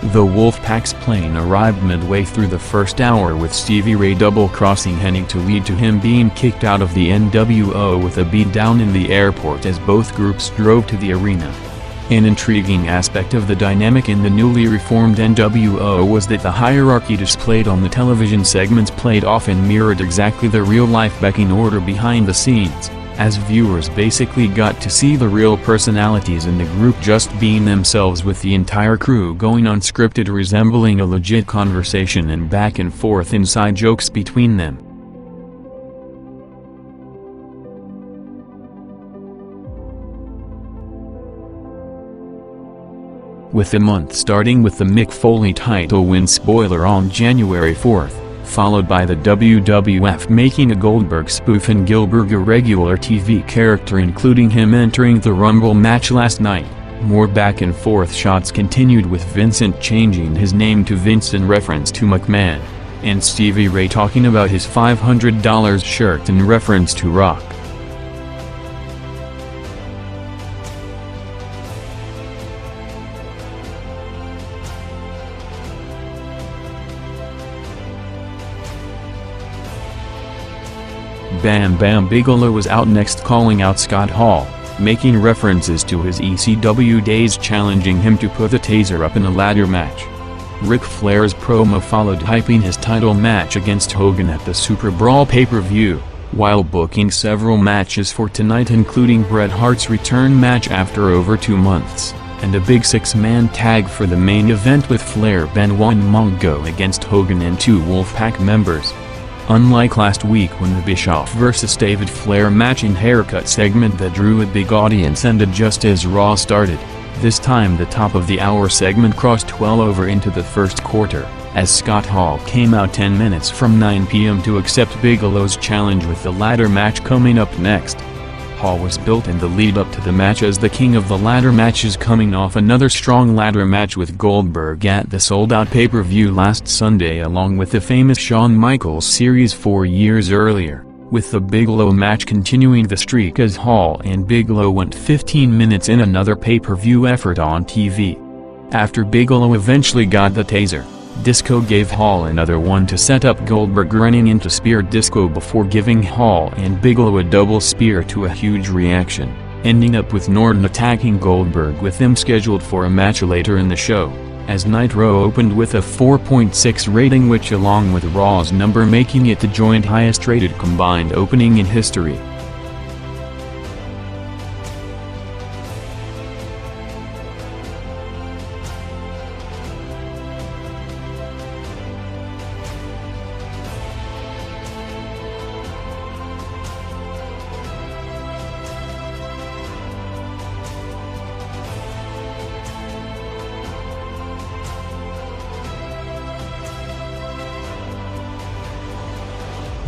S1: The Wolfpack's plane arrived midway through the first hour, with Stevie Ray double-crossing Hennig to lead to him being kicked out of the NWO with a beatdown in the airport as both groups drove to the arena. An intriguing aspect of the dynamic in the newly reformed NWO was that the hierarchy displayed on the television segments played off and mirrored exactly the real-life pecking order behind the scenes, as viewers basically got to see the real personalities in the group just being themselves, with the entire crew going unscripted, resembling a legit conversation and back and forth inside jokes between them. With the month starting with the Mick Foley title win spoiler on January 4th, followed by the WWF making a Goldberg spoof and Gillberg a regular TV character, including him entering the Rumble match last night. More back and forth shots continued, with Vincent changing his name to Vince in reference to McMahon, and Stevie Ray talking about his $500 shirt in reference to Rock. Bam Bam Bigelow was out next, calling out Scott Hall, making references to his ECW days, challenging him to put the Taser up in a ladder match. Ric Flair's promo followed, hyping his title match against Hogan at the Super Brawl pay-per-view, while booking several matches for tonight, including Bret Hart's return match after over 2 months, and a big 6-man tag for the main event with Flair, Benoit and Mongo against Hogan and 2 Wolfpack members. Unlike last week when the Bischoff vs. David Flair match and haircut segment that drew a big audience ended just as Raw started, this time the top of the hour segment crossed well over into the first quarter, as Scott Hall came out 10 minutes from 9 p.m. to accept Bigelow's challenge with the ladder match coming up next. Hall was built in the lead-up to the match as the king of the ladder matches, coming off another strong ladder match with Goldberg at the sold-out pay-per-view last Sunday, along with the famous Shawn Michaels series 4 years earlier, with the Bigelow match continuing the streak as Hall and Bigelow went 15 minutes in another pay-per-view effort on TV. After Bigelow eventually got the Taser, Disco gave Hall another one to set up Goldberg running into Spear Disco before giving Hall and Bigelow a double spear to a huge reaction, ending up with Norton attacking Goldberg with them scheduled for a match later in the show, as Nitro opened with a 4.6 rating, which along with Raw's number making it the joint highest rated combined opening in history.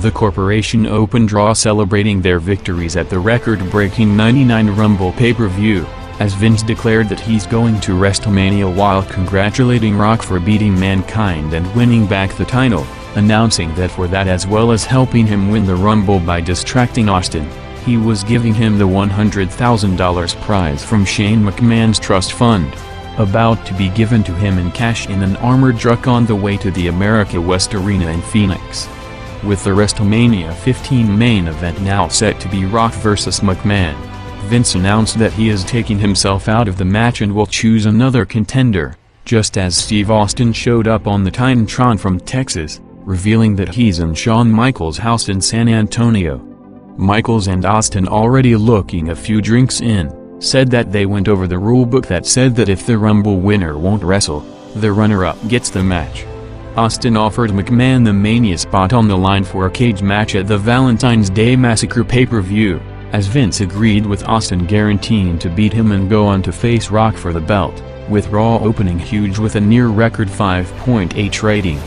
S1: The corporation opened Raw celebrating their victories at the record-breaking '99 Rumble pay-per-view, as Vince declared that he's going to WrestleMania while congratulating Rock for beating Mankind and winning back the title, announcing that for that, as well as helping him win the Rumble by distracting Austin, he was giving him the $100,000 prize from Shane McMahon's trust fund, about to be given to him in cash in an armored truck on the way to the America West Arena in Phoenix. With the WrestleMania 15 main event now set to be Rock vs. McMahon, Vince announced that he is taking himself out of the match and will choose another contender, just as Steve Austin showed up on the Titantron from Texas, revealing that he's in Shawn Michaels' house in San Antonio. Michaels and Austin, already looking a few drinks in, said that they went over the rulebook that said that if the Rumble winner won't wrestle, the runner-up gets the match. Austin offered McMahon the Mania spot on the line for a cage match at the Valentine's Day Massacre pay-per-view, as Vince agreed with Austin, guaranteeing to beat him and go on to face Rock for the belt, with Raw opening huge with a near-record 5.8 rating.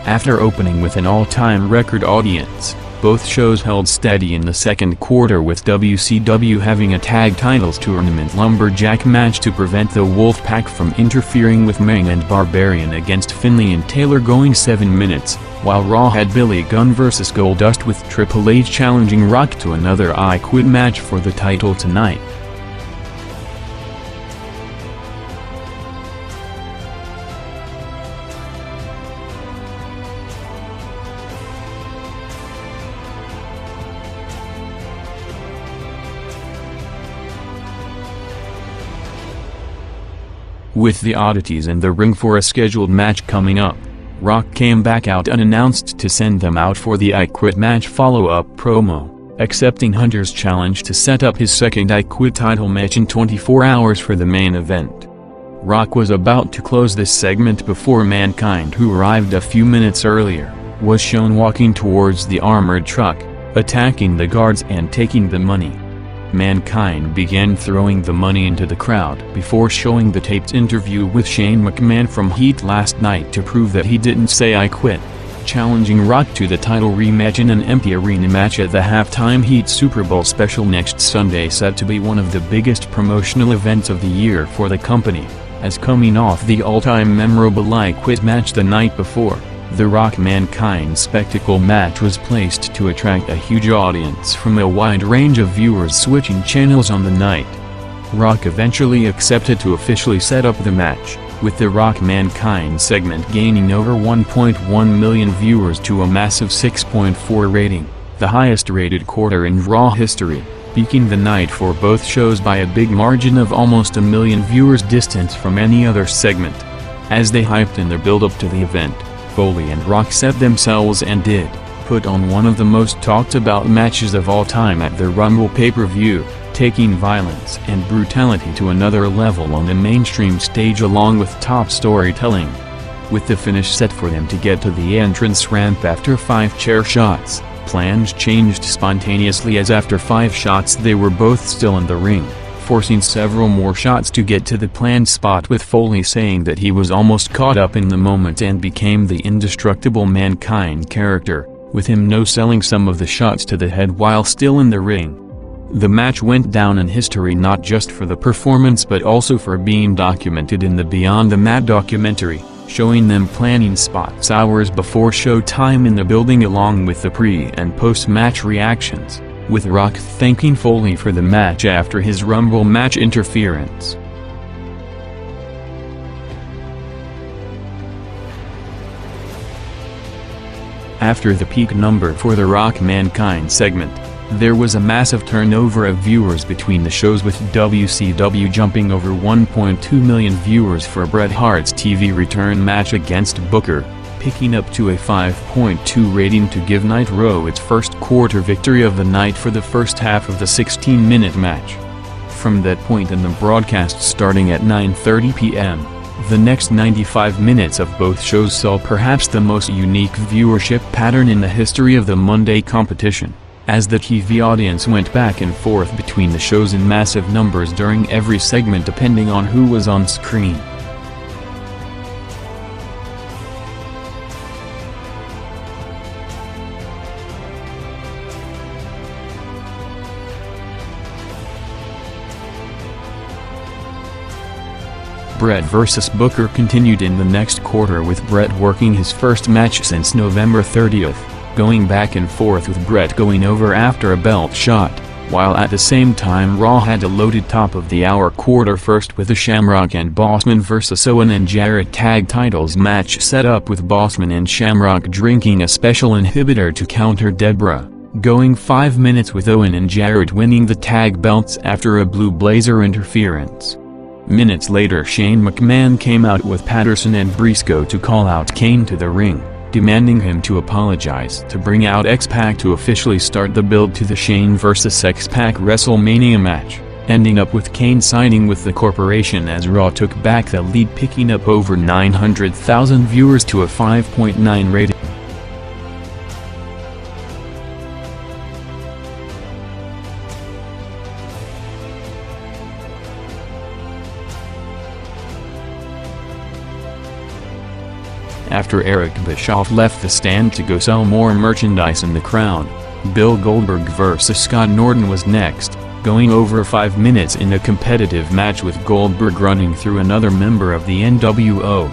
S1: After opening with an all-time record audience, both shows held steady in the second quarter, with WCW having a tag titles tournament lumberjack match to prevent the Wolfpack from interfering with Meng and Barbarian against Finlay and Taylor going 7 minutes, while Raw had Billy Gunn vs. Goldust with Triple H challenging Rock to another I Quit match for the title tonight. With the oddities in the ring for a scheduled match coming up, Rock came back out unannounced to send them out for the I Quit match follow-up promo, accepting Hunter's challenge to set up his second I Quit title match in 24 hours for the main event. Rock was about to close this segment before Mankind, who arrived a few minutes earlier, was shown walking towards the armored truck, attacking the guards and taking the money. Mankind began throwing the money into the crowd before showing the taped interview with Shane McMahon from Heat last night to prove that he didn't say I quit, challenging Rock to the title rematch in an empty arena match at the halftime Heat Super Bowl special next Sunday, set to be one of the biggest promotional events of the year for the company, as coming off the all-time memorable I Quit match the night before. The Rock-Mankind spectacle match was placed to attract a huge audience from a wide range of viewers switching channels on the night. Rock eventually accepted to officially set up the match, with the Rock-Mankind segment gaining over 1.1 million viewers to a massive 6.4 rating, the highest rated quarter in Raw history, peaking the night for both shows by a big margin of almost a million viewers distance from any other segment. As they hyped in their build-up to the event, Foley and Rock set themselves and did put on one of the most talked about matches of all time at the Rumble pay-per-view, taking violence and brutality to another level on the mainstream stage along with top storytelling. With the finish set for them to get to the entrance ramp after 5 chair shots, plans changed spontaneously, as after 5 shots they were both still in the ring, forcing several more shots to get to the planned spot, with Foley saying that he was almost caught up in the moment and became the indestructible Mankind character, with him no-selling some of the shots to the head while still in the ring. The match went down in history not just for the performance but also for being documented in the Beyond the Mat documentary, showing them planning spots hours before showtime in the building along with the pre- and post-match reactions, with Rock thanking Foley for the match after his Rumble match interference. After the peak number for the Rock-Mankind segment, there was a massive turnover of viewers between the shows, with WCW jumping over 1.2 million viewers for Bret Hart's TV return match against Booker, picking up to a 5.2 rating to give Nitro its first quarter victory of the night for the first half of the 16-minute match. From that point in the broadcast starting at 9:30 p.m., the next 95 minutes of both shows saw perhaps the most unique viewership pattern in the history of the Monday competition, as the TV audience went back and forth between the shows in massive numbers during every segment depending on who was on screen. Bret vs. Booker continued in the next quarter, with Bret working his first match since November 30th, going back and forth with Bret going over after a belt shot, while at the same time Raw had a loaded top-of-the-hour quarter first with the Shamrock and Bossman vs. Owen and Jarrett tag titles match set up with Bossman and Shamrock drinking a special inhibitor to counter Deborah, going 5 minutes with Owen and Jarrett winning the tag belts after a Blue Blazer interference. Minutes later Shane McMahon came out with Patterson and Briscoe to call out Kane to the ring, demanding him to apologize, to bring out X-Pac to officially start the build to the Shane vs. X-Pac WrestleMania match, ending up with Kane siding with the corporation as Raw took back the lead, picking up over 900,000 viewers to a 5.9 rating. After Eric Bischoff left the stand to go sell more merchandise in the crowd, Bill Goldberg vs. Scott Norton was next, going over 5 minutes in a competitive match with Goldberg running through another member of the NWO.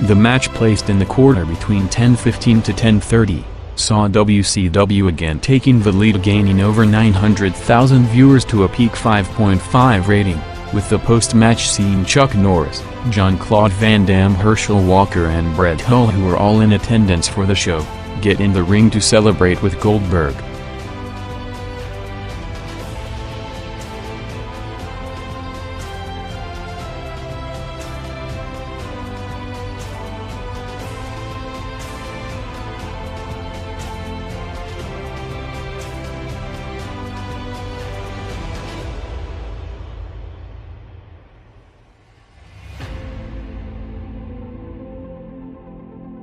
S1: The match, placed in the quarter between 10:15 to 10:30, saw WCW again taking the lead, gaining over 900,000 viewers to a peak 5.5 rating, with the post-match seeing Chuck Norris, Jean-Claude Van Damme, Herschel Walker and Brett Hull, who were all in attendance for the show, get in the ring to celebrate with Goldberg.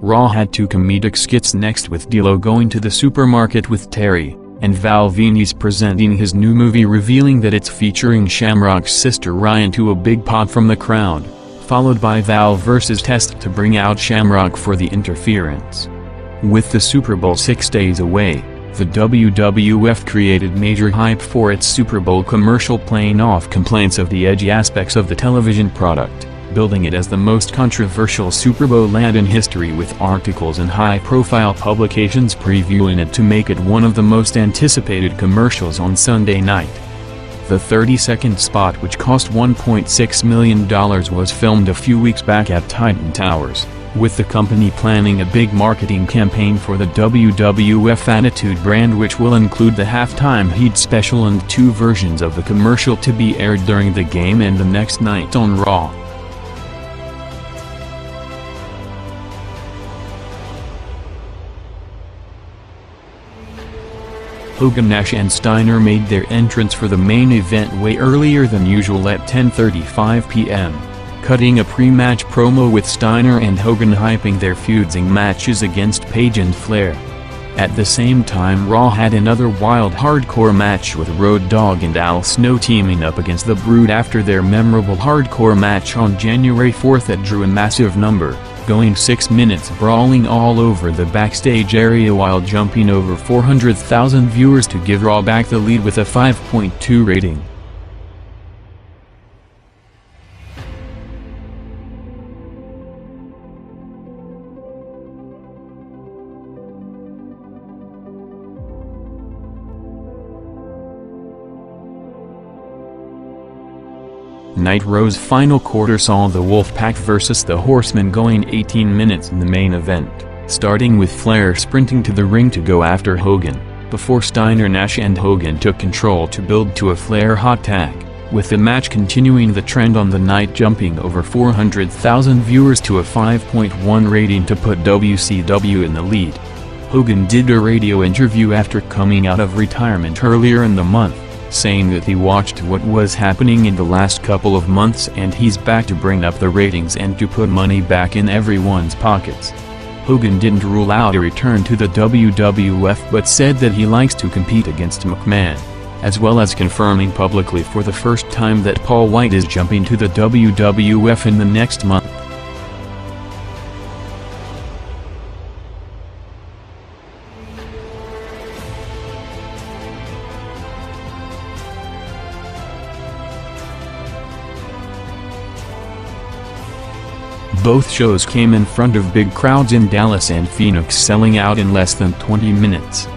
S1: Raw had two comedic skits next, with D'Lo going to the supermarket with Terry, and Val Venis presenting his new movie, revealing that it's featuring Shamrock's sister Ryan to a big pop from the crowd, followed by Val vs. Test to bring out Shamrock for the interference. With the Super Bowl 6 days away, the WWF created major hype for its Super Bowl commercial, playing off complaints of the edgy aspects of the television product, building it as the most controversial Super Bowl ad in history, with articles and high-profile publications previewing it to make it one of the most anticipated commercials on Sunday night. The 30-second spot, which cost $1.6 million, was filmed a few weeks back at Titan Towers, with the company planning a big marketing campaign for the WWF Attitude brand, which will include the halftime heat special and two versions of the commercial to be aired during the game and the next night on Raw. Hogan, Nash and Steiner made their entrance for the main event way earlier than usual at 10:35 p.m., cutting a pre-match promo with Steiner and Hogan hyping their feuding matches against Page and Flair. At the same time, Raw had another wild hardcore match with Road Dogg and Al Snow teaming up against The Brood after their memorable hardcore match on January 4th that drew a massive number, going 6 minutes, brawling all over the backstage area while jumping over 400,000 viewers to give Raw back the lead with a 5.2 rating. Nitro's final quarter saw the Wolfpack vs. the Horsemen going 18 minutes in the main event, starting with Flair sprinting to the ring to go after Hogan, before Steiner, Nash and Hogan took control to build to a Flair hot tag, with the match continuing the trend on the night, jumping over 400,000 viewers to a 5.1 rating to put WCW in the lead. Hogan did a radio interview after coming out of retirement earlier in the month, saying that he watched what was happening in the last couple of months and he's back to bring up the ratings and to put money back in everyone's pockets. Hogan didn't rule out a return to the WWF but said that he likes to compete against McMahon, as well as confirming publicly for the first time that Paul White is jumping to the WWF in the next month. Both shows came in front of big crowds in Dallas and Phoenix, selling out in less than 20 minutes.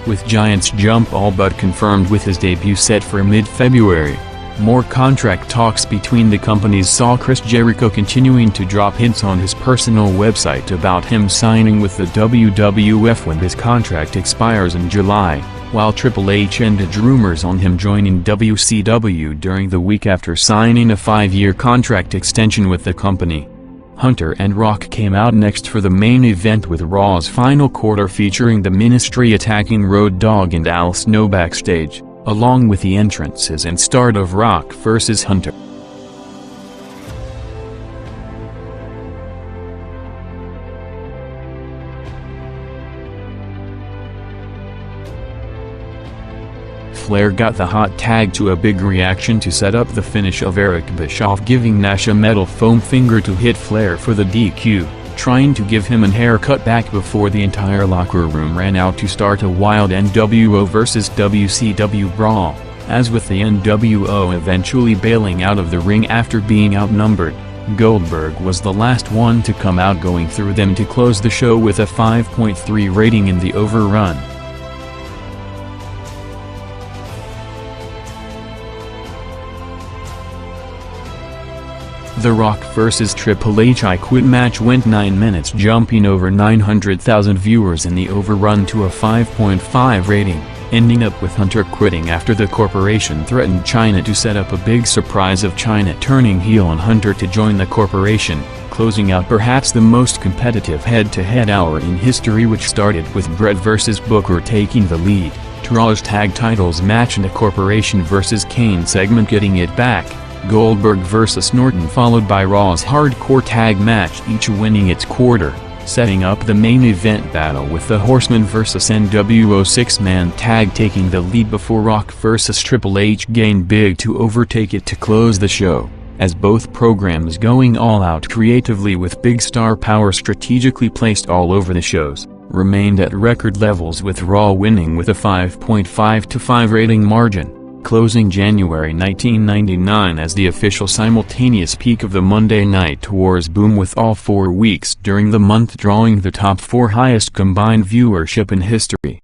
S1: With Giant's jump all but confirmed with his debut set for mid-February, more contract talks between the companies saw Chris Jericho continuing to drop hints on his personal website about him signing with the WWF when his contract expires in July, while Triple H ended rumors on him joining WCW during the week after signing a 5-year contract extension with the company. Hunter and Rock came out next for the main event, with Raw's final quarter featuring the Ministry attacking Road Dogg and Al Snow backstage, along with the entrances and start of Rock vs. Hunter. Flair got the hot tag to a big reaction to set up the finish of Eric Bischoff, giving Nash a metal foam finger to hit Flair for the DQ, trying to give him a haircut back before the entire locker room ran out to start a wild NWO vs. WCW brawl, as with the NWO eventually bailing out of the ring after being outnumbered. Goldberg was the last one to come out, going through them to close the show with a 5.3 rating in the overrun. The Rock vs. Triple H I Quit match went 9 minutes, jumping over 900,000 viewers in the overrun to a 5.5 rating, ending up with Hunter quitting after the corporation threatened Chyna to set up a big surprise of Chyna turning heel on Hunter to join the corporation, closing out perhaps the most competitive head-to-head hour in history, which started with Bret vs. Booker taking the lead, to Raw's tag titles match and a corporation vs. Kane segment getting it back, Goldberg vs. Norton followed by Raw's hardcore tag match, each winning its quarter, setting up the main event battle with the Horsemen vs NWO six-man tag taking the lead before Rock vs Triple H gained big to overtake it to close the show, as both programs going all out creatively with big star power strategically placed all over the shows, remained at record levels with Raw winning with a 5.5-5 rating margin, closing January 1999 as the official simultaneous peak of the Monday Night Wars boom, with all 4 weeks during the month drawing the top 4 highest combined viewership in history.